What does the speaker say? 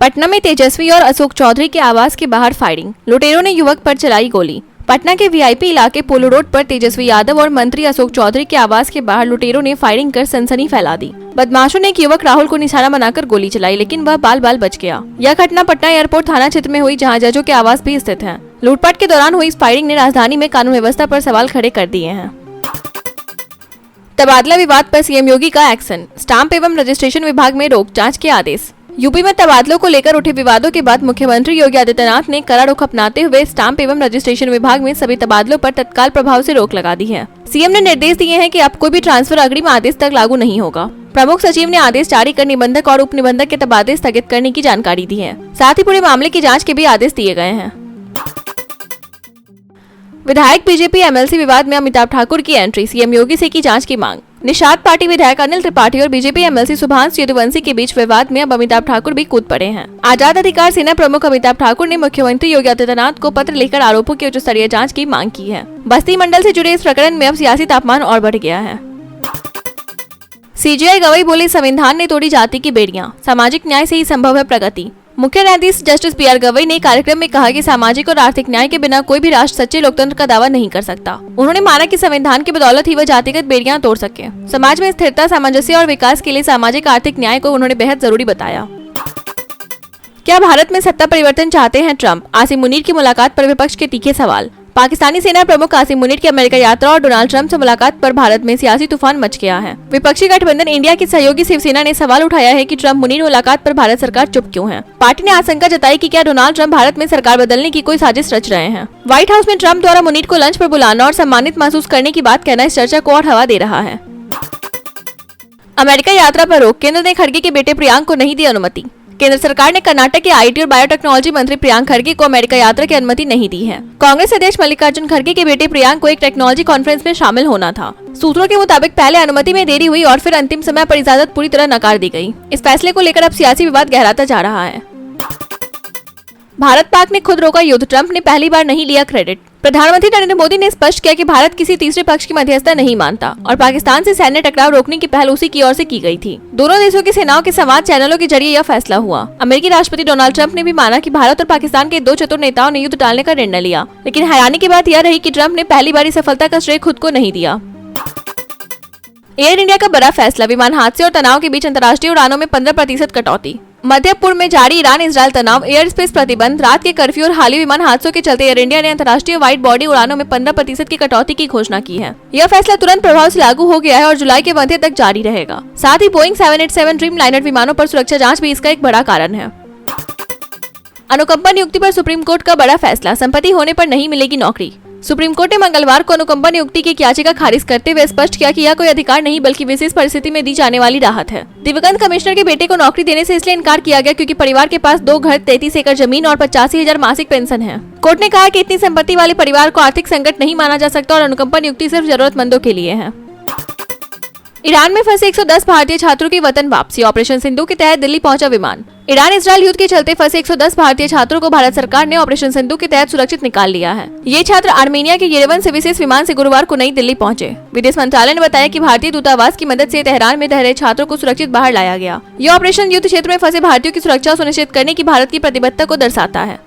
पटना में तेजस्वी और अशोक चौधरी के आवास के बाहर फायरिंग, लुटेरों ने युवक पर चलाई गोली। पटना के वीआईपी इलाके पोलो रोड पर तेजस्वी यादव और मंत्री अशोक चौधरी के आवास के बाहर लुटेरों ने फायरिंग कर सनसनी फैला दी। बदमाशों ने एक युवक राहुल को निशाना बनाकर गोली चलाई, लेकिन वह बाल बाल बच गया। यह घटना पटना एयरपोर्ट थाना क्षेत्र में हुई, जहां जजों के आवास भी स्थित है। लूटपाट के दौरान हुई इस फायरिंग ने राजधानी में कानून व्यवस्था पर सवाल खड़े कर दिए हैं। तबादला विवाद पर सीएम योगी का एक्शन, स्टाम्प एवं रजिस्ट्रेशन विभाग में रोक, जांच के आदेश। यूपी में तबादलों को लेकर उठे विवादों के बाद मुख्यमंत्री योगी आदित्यनाथ ने कड़ा रुख अपनाते हुए स्टाम्प एवं रजिस्ट्रेशन विभाग में सभी तबादलों पर तत्काल प्रभाव से रोक लगा दी है। सीएम ने निर्देश दिए हैं कि अब कोई भी ट्रांसफर अग्रिम आदेश तक लागू नहीं होगा। प्रमुख सचिव ने आदेश जारी कर निबंधक और उप निबंधक के तबादले स्थगित करने की जानकारी दी है। साथ ही पूरे मामले की जाँच के भी आदेश दिए गए हैं। विधायक बीजेपी एमएलसी विवाद में अमिताभ ठाकुर की एंट्री, सीएम योगी से की जांच की मांग। निषाद पार्टी विधायक अनिल त्रिपाठी और बीजेपी एमएलसी सुभाष यदुवंशी के बीच विवाद में अब अमिताभ ठाकुर भी कूद पड़े हैं। आजाद अधिकार सेना प्रमुख अमिताभ ठाकुर ने मुख्यमंत्री योगी आदित्यनाथ को पत्र लिखकर आरोपों की उच्च स्तरीय जांच की मांग की है। बस्ती मंडल से जुड़े इस प्रकरण में अब सियासी तापमान और बढ़ गया है। सीजेआई गवई बोले, संविधान ने तोड़ी जाति की बेड़ियां, सामाजिक न्याय से ही संभव है प्रगति। मुख्य न्यायाधीश जस्टिस पीआर गवई ने कार्यक्रम में कहा कि सामाजिक और आर्थिक न्याय के बिना कोई भी राष्ट्र सच्चे लोकतंत्र का दावा नहीं कर सकता। उन्होंने माना कि संविधान की बदौलत ही वह जातिगत बेड़ियां तोड़ सके। समाज में स्थिरता, सामंजस्य और विकास के लिए सामाजिक आर्थिक न्याय को उन्होंने बेहद जरूरी बताया। क्या भारत में सत्ता परिवर्तन चाहते हैं ट्रंप? आसिम मुनीर की मुलाकात पर विपक्ष के तीखे सवाल। पाकिस्तानी सेना प्रमुख आसिम मुनीर की अमेरिका यात्रा और डोनाल्ड ट्रंप से मुलाकात पर भारत में सियासी तूफान मच गया है। विपक्षी गठबंधन इंडिया की सहयोगी शिवसेना ने सवाल उठाया है कि ट्रंप मुनीर मुलाकात पर भारत सरकार चुप क्यों है। पार्टी ने आशंका जताई कि क्या डोनाल्ड ट्रंप भारत में सरकार बदलने की कोई साजिश रच रहे हैं। व्हाइट हाउस में ट्रंप द्वारा मुनीर को लंच पर बुलाना और सम्मानित महसूस करने की बात कहना इस चर्चा को और हवा दे रहा है। अमेरिका यात्रा पर रोक, केंद्र ने खड़गे के बेटे प्रियांक को नहीं दी अनुमति। केंद्र सरकार ने कर्नाटक के आईटी और बायोटेक्नोलॉजी मंत्री प्रियांक खड़गे को अमेरिका यात्रा की अनुमति नहीं दी है। कांग्रेस अध्यक्ष मल्लिकार्जुन खड़गे के बेटे प्रियांक को एक टेक्नोलॉजी कॉन्फ्रेंस में शामिल होना था। सूत्रों के मुताबिक पहले अनुमति में देरी हुई और फिर अंतिम समय पर इजाजत पूरी तरह नकार दी गई। इस फैसले को लेकर अब सियासी विवाद गहराता जा रहा है। भारत पाक ने खुद रोका युद्ध, ट्रंप ने पहली बार नहीं लिया क्रेडिट। प्रधानमंत्री नरेंद्र मोदी ने स्पष्ट किया कि भारत किसी तीसरे पक्ष की मध्यस्थता नहीं मानता और पाकिस्तान से सैन्य टकराव रोकने की पहल उसी की ओर से की गई थी। दोनों देशों की सेनाओं के संवाद चैनलों के जरिए यह फैसला हुआ। अमेरिकी राष्ट्रपति डोनाल्ड ट्रंप ने भी माना कि भारत और पाकिस्तान के दो चतुर नेताओं ने युद्ध टालने का निर्णय लिया, लेकिन हैरानी की बात यह रही कि ट्रंप ने पहली बार सफलता का श्रेय खुद को नहीं दिया। एयर इंडिया का बड़ा फैसला, विमान हादसे और तनाव के बीच अंतर्राष्ट्रीय उड़ानों में 15% कटौती। मध्य पूर्व में जारी ईरान इजरायल तनाव, एयर स्पेस प्रतिबंध, रात के कर्फ्यू और हाल ही विमान हादसों के चलते एयर इंडिया ने अंतर्राष्ट्रीय वाइड बॉडी उड़ानों में 15% की कटौती की घोषणा की है। यह फैसला तुरंत प्रभाव से लागू हो गया है और जुलाई के मध्य तक जारी रहेगा। साथ ही बोइंग 787 ड्रीमलाइनर विमानों पर सुरक्षा जांच भी इसका एक बड़ा कारण है। अनुकंपा नियुक्ति पर सुप्रीम कोर्ट का बड़ा फैसला, संपत्ति होने पर नहीं मिलेगी नौकरी। सुप्रीम कोर्ट ने मंगलवार को अनुकंपा नियुक्ति की याचिका खारिज करते हुए स्पष्ट किया कि यह कोई अधिकार नहीं बल्कि विशेष परिस्थिति में दी जाने वाली राहत है। दिवंगत कमिश्नर के बेटे को नौकरी देने से इसलिए इनकार किया गया क्योंकि परिवार के पास 2 घर, 33 एकड़ जमीन और 85,000 मासिक पेंशन है। कोर्ट ने कहा कि इतनी संपत्ति वाले परिवार को आर्थिक संकट नहीं माना जा सकता और अनुकंपा नियुक्ति सिर्फ जरूरतमंदों के लिए है। ईरान में फंसे 110 भारतीय छात्रों की वतन वापसी, ऑपरेशन सिंधु के तहत दिल्ली पहुंचा विमान। ईरान इजरायल युद्ध के चलते फंसे 110 भारतीय छात्रों को भारत सरकार ने ऑपरेशन सिंधु के तहत सुरक्षित निकाल लिया है। ये छात्र आर्मेनिया के येरेवन से विशेष विमान से गुरुवार को नई दिल्ली पहुंचे। विदेश मंत्रालय ने बताया कि भारतीय दूतावास की मदद से तेहरान में ठहरे रहे छात्रों को सुरक्षित बाहर लाया गया। यह ऑपरेशन युद्ध क्षेत्र में फंसे भारतीयों की सुरक्षा सुनिश्चित करने की भारत की प्रतिबद्धता को दर्शाता है।